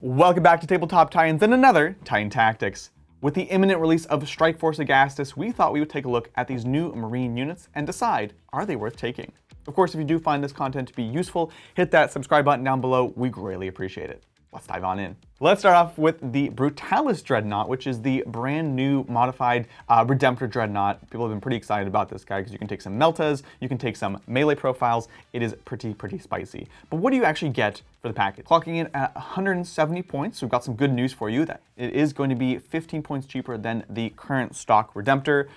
Welcome back to Tabletop Titans and another Titan Tactics. With the imminent release of Strikeforce Agastus, we thought we would take a look at these new Marine units and decide, are they worth taking? Of course, if you do find this content to be useful, hit that subscribe button down below. We greatly appreciate it. Let's dive on in. Let's start off with the Brutalis Dreadnought, which is the brand new modified Redemptor Dreadnought. People have been pretty excited about this guy because you can take some meltas, you can take some melee profiles. It is pretty spicy. But what do you actually get for the package? Clocking in at 170 points, so we've got some good news for you that it is going to be 15 points cheaper than the current stock Redemptor,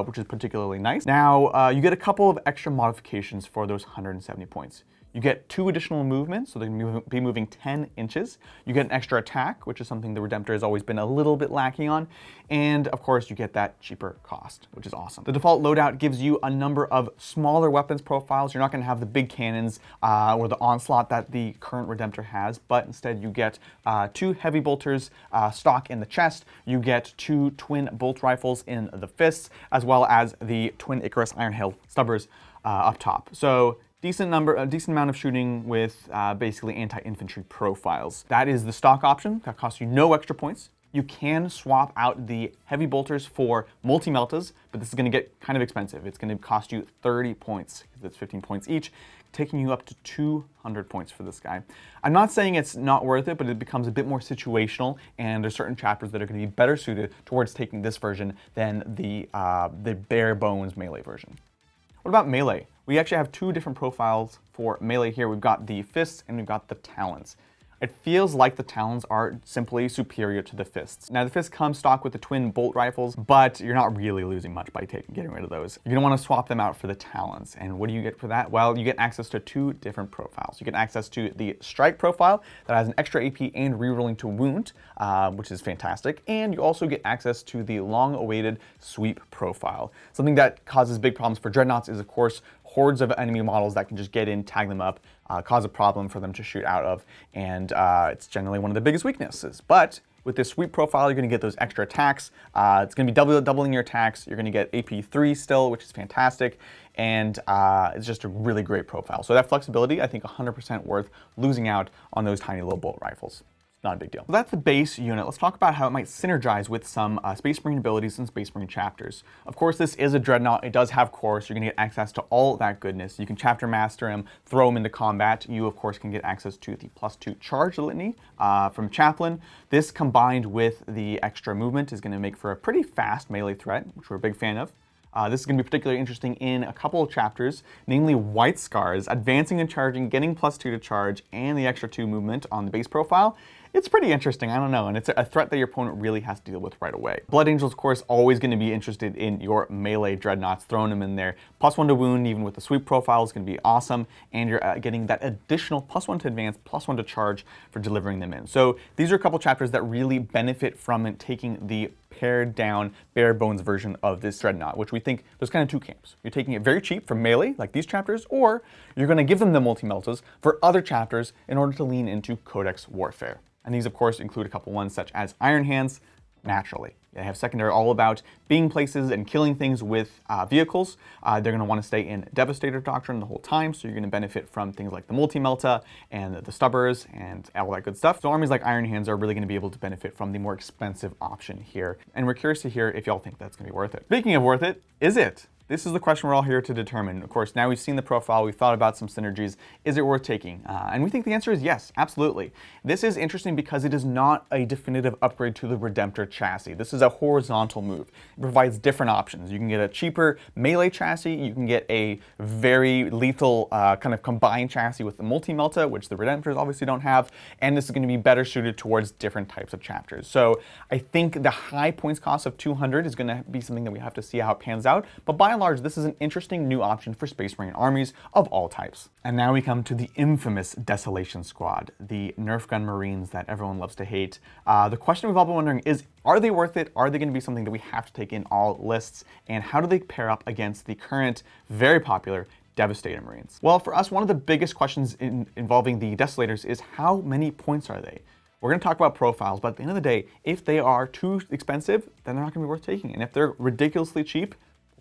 which is particularly nice. Now, you get a couple of extra modifications for those 170 points. You get 2 additional movements, so they can be moving 10 inches. You get an extra attack, which is something the Redemptor has always been a little bit lacking on. And of course, you get that cheaper cost, which is awesome. The default loadout gives you a number of smaller weapons profiles. You're not gonna have the big cannons or the onslaught that the current Redemptor has, but instead you get 2 heavy bolters stock in the chest. You get 2 twin bolt rifles in the fists, as well as the twin Icarus iron-hailed stubbers up top. So a decent amount of shooting with basically anti-infantry profiles. That is the stock option. That costs you no extra points. You can swap out the heavy bolters for multi-meltas, but this is going to get kind of expensive. It's going to cost you 30 points, because it's 15 points each, taking you up to 200 points for this guy. I'm not saying it's not worth it, but it becomes a bit more situational, and there's certain chapters that are going to be better suited towards taking this version than the bare bones melee version. What about melee? We actually have 2 different profiles for melee here. We've got the fists and we've got the talons. It feels like the talons are simply superior to the fists. Now the fists come stock with the twin bolt rifles, but you're not really losing much by getting rid of those. You're gonna wanna swap them out for the talons. And what do you get for that? Well, you get access to 2 different profiles. You get access to the strike profile that has an extra AP and rerolling to wound, which is fantastic. And you also get access to the long-awaited sweep profile. Something that causes big problems for dreadnoughts is, of course, hordes of enemy models that can just get in, tag them up, cause a problem for them to shoot out of, and it's generally one of the biggest weaknesses. But with this sweep profile, you're going to get those extra attacks. It's going to be doubling your attacks. You're going to get AP3 still, which is fantastic, and it's just a really great profile. So that flexibility, I think 100% worth losing out on those tiny little bolt rifles. Not a big deal. So that's the base unit. Let's talk about how it might synergize with some Space Marine abilities and Space Marine chapters. Of course, this is a Dreadnought. It does have cores. So you're gonna get access to all that goodness. You can chapter master him, throw him into combat. You, of course, can get access to the +2 charge litany from Chaplain. This combined with the extra movement is gonna make for a pretty fast melee threat, which we're a big fan of. This is going to be particularly interesting in a couple of chapters, namely White Scars, advancing and charging, getting +2 to charge, and the extra 2 movement on the base profile. It's pretty interesting, I don't know, and it's a threat that your opponent really has to deal with right away. Blood Angels, of course, always going to be interested in your melee dreadnoughts, throwing them in there. +1 to wound, even with the sweep profile, is going to be awesome, and you're getting that additional +1 to advance, +1 to charge for delivering them in. So these are a couple chapters that really benefit from taking the pared down, bare bones version of this Dreadnought, which we think there's kind of 2 camps. You're taking it very cheap for melee, like these chapters, or you're going to give them the multi-meltas for other chapters in order to lean into Codex Warfare. And these, of course, include a couple ones such as Iron Hands, naturally. They have secondary all about being places and killing things with vehicles. They're going to want to stay in Devastator Doctrine the whole time, so you're going to benefit from things like the multi-melta and the stubbers and all that good stuff. So armies like Iron Hands are really going to be able to benefit from the more expensive option here. And we're curious to hear if y'all think that's going to be worth it. Speaking of worth it, is it? This is the question we're all here to determine. Of course, now we've seen the profile, we've thought about some synergies. Is it worth taking? And we think the answer is yes, absolutely. This is interesting because it is not a definitive upgrade to the Redemptor chassis. This is a horizontal move. It provides different options. You can get a cheaper melee chassis, you can get a very lethal kind of combined chassis with the multi-melta, which the Redemptors obviously don't have, and this is going to be better suited towards different types of chapters. So I think the high points cost of 200 is going to be something that we have to see how it pans out, but by and large, this is an interesting new option for Space Marine armies of all types. And now we come to the infamous Desolation Squad, the Nerf gun Marines that everyone loves to hate. The question we've all been wondering is, are they worth it? Are they going to be something that we have to take in all lists? And how do they pair up against the current, very popular Devastator Marines? Well, for us, one of the biggest questions involving the Desolators is how many points are they? We're going to talk about profiles, but at the end of the day, if they are too expensive, then they're not going to be worth taking. And if they're ridiculously cheap,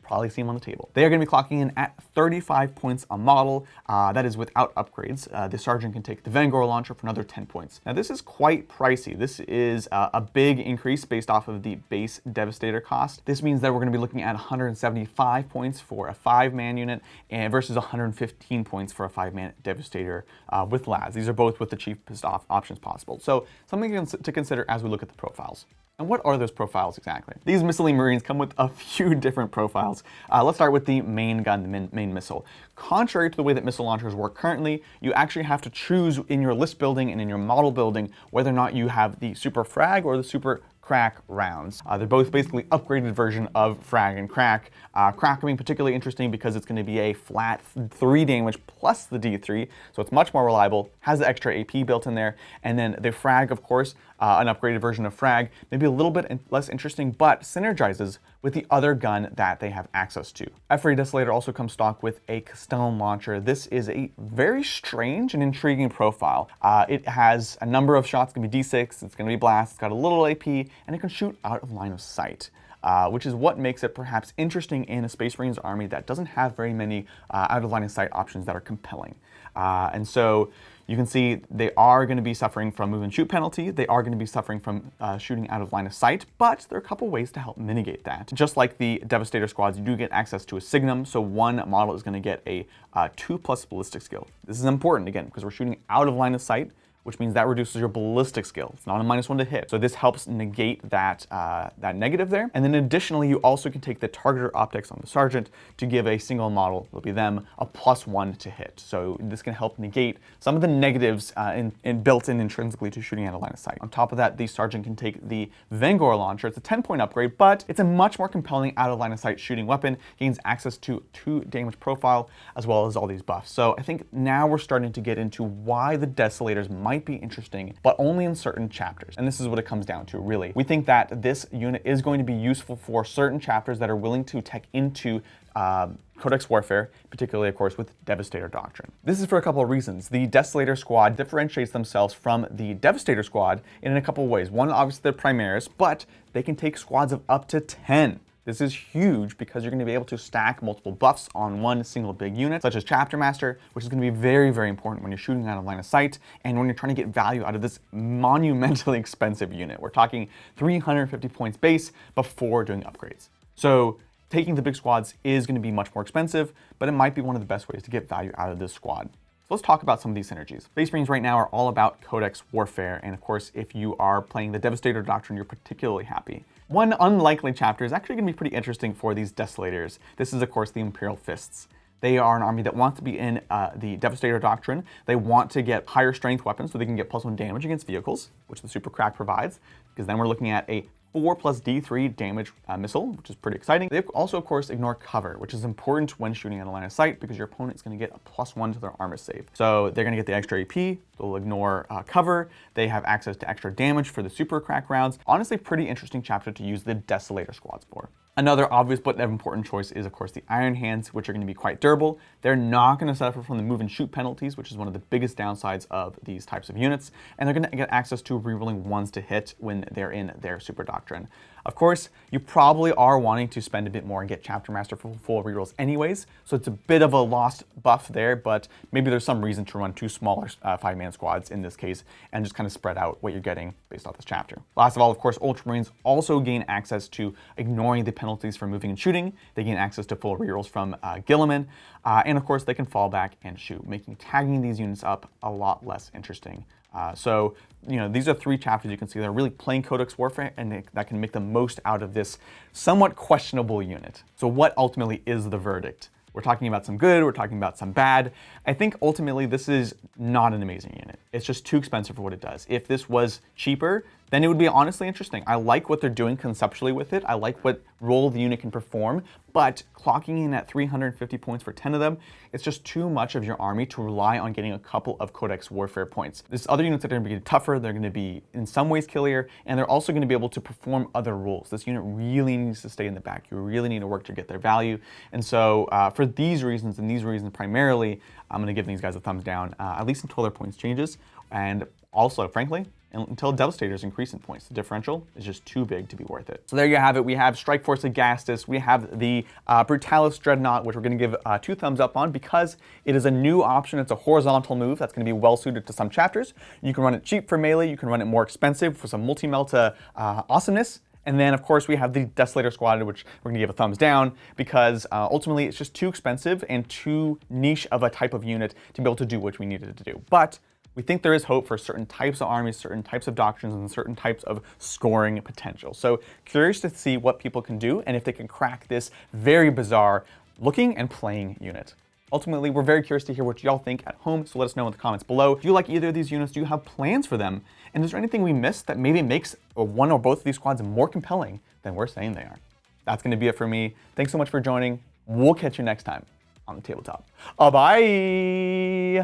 probably see them on the table. They are going to be clocking in at 35 points a model. That is without upgrades. The Sergeant can take the Vanguard launcher for another 10 points. Now this is quite pricey. This is a big increase based off of the base Devastator cost. This means that we're going to be looking at 175 points for a 5-man unit and versus 115 points for a 5-man Devastator with LAS. These are both with the cheapest options possible. So something to consider as we look at the profiles. And what are those profiles exactly? These Missile Marines come with a few different profiles. Let's start with the main gun, the main missile. Contrary to the way that missile launchers work currently, you actually have to choose in your list building and in your model building whether or not you have the super frag or the super crack rounds. They're both basically upgraded version of frag and crack. Crack being particularly interesting because it's going to be a flat 3 damage plus the D3, so it's much more reliable, has the extra AP built in there, and then the frag, of course, an upgraded version of frag, maybe a little bit less interesting, but synergizes with the other gun that they have access to. F-Ray Desolator also comes stock with a Castellan launcher. This is a very strange and intriguing profile. It has a number of shots, it's gonna be D6, it's gonna be blast, it's got a little AP, and it can shoot out of line of sight. Which is what makes it perhaps interesting in a Space Marines army that doesn't have very many out of line of sight options that are compelling. And so you can see they are going to be suffering from move and shoot penalty. They are going to be suffering from shooting out of line of sight, but there are a couple ways to help mitigate that. Just like the Devastator squads, you do get access to a Signum, so one model is going to get a 2+ ballistic skill. This is important, again, because we're shooting out of line of sight, which means that reduces your ballistic skill. It's not a -1 to hit. So this helps negate that, that negative there. And then additionally, you also can take the targeter optics on the Sergeant to give a single model, it'll be them, a +1 to hit. So this can help negate some of the negatives built in intrinsically to shooting out of line of sight. On top of that, the Sergeant can take the Vanguard launcher. It's a 10-point upgrade, but it's a much more compelling out of line of sight shooting weapon. Gains access to 2 damage profile, as well as all these buffs. So I think now we're starting to get into why the Desolators might be interesting, but only in certain chapters. And this is what it comes down to, really. We think that this unit is going to be useful for certain chapters that are willing to tech into Codex Warfare, particularly, of course, with Devastator Doctrine. This is for a couple of reasons. The Desolator squad differentiates themselves from the Devastator squad in a couple of ways. One, obviously, they're Primaris, but they can take squads of up to 10. This is huge because you're going to be able to stack multiple buffs on one single big unit, such as Chapter Master, which is going to be very, very important when you're shooting out of line of sight and when you're trying to get value out of this monumentally expensive unit. We're talking 350 points base before doing upgrades. So taking the big squads is going to be much more expensive, but it might be one of the best ways to get value out of this squad. So let's talk about some of these synergies. Space Marines right now are all about Codex Warfare, and of course, if you are playing the Devastator Doctrine, you're particularly happy. One unlikely chapter is actually going to be pretty interesting for these Desolators. This is, of course, the Imperial Fists. They are an army that wants to be in the Devastator Doctrine. They want to get higher strength weapons so they can get +1 damage against vehicles, which the Super Crack provides, because then we're looking at a 4 + D3 damage missile, which is pretty exciting. They also, of course, ignore cover, which is important when shooting in a line of sight because your opponent is going to get a +1 to their armor save. So they're going to get the extra AP, they'll ignore cover, they have access to extra damage for the super crack rounds. Honestly, pretty interesting chapter to use the Desolator squads for. Another obvious but important choice is, of course, the Iron Hands, which are going to be quite durable. They're not going to suffer from the move and shoot penalties, which is one of the biggest downsides of these types of units, and they're going to get access to rerolling 1s to hit when they're in their Super Doctrine. Of course, you probably are wanting to spend a bit more and get Chapter Master for full rerolls anyways, so it's a bit of a lost buff there, but maybe there's some reason to run 2 smaller 5-man squads in this case and just kind of spread out what you're getting based off this chapter. Last of all, of course, Ultramarines also gain access to ignoring the penalties for moving and shooting. They gain access to full rerolls from Gilliman, and of course they can fall back and shoot, making tagging these units up a lot less interesting. So, you know, these are 3 chapters you can see that are really playing Codex Warfare and that can make the most out of this somewhat questionable unit. So what ultimately is the verdict? We're talking about some good, we're talking about some bad. I think ultimately this is not an amazing unit. It's just too expensive for what it does. If this was cheaper, then it would be honestly interesting. I like what they're doing conceptually with it. I like what role the unit can perform, but clocking in at 350 points for 10 of them, it's just too much of your army to rely on getting a couple of Codex Warfare points. There's other units that are going to be tougher, they're going to be in some ways killier, and they're also going to be able to perform other roles. This unit really needs to stay in the back. You really need to work to get their value. And so for these reasons, and these reasons primarily, I'm going to give these guys a thumbs down, at least until their points changes. And also, frankly, until Devastators increase in points. The differential is just too big to be worth it. So there you have it. We have Strikeforce Agastus. We have the Brutalis Dreadnought, which we're going to give 2 thumbs up on because it is a new option. It's a horizontal move that's going to be well suited to some chapters. You can run it cheap for melee. You can run it more expensive for some multi-melta awesomeness. And then, of course, we have the Desolator Squad, which we're going to give a thumbs down because ultimately it's just too expensive and too niche of a type of unit to be able to do what we needed to do. But we think there is hope for certain types of armies, certain types of doctrines, and certain types of scoring potential. So curious to see what people can do and if they can crack this very bizarre looking and playing unit. Ultimately, we're very curious to hear what y'all think at home, so let us know in the comments below. Do you like either of these units? Do you have plans for them? And is there anything we missed that maybe makes one or both of these squads more compelling than we're saying they are? That's going to be it for me. Thanks so much for joining. We'll catch you next time on the tabletop. Bye!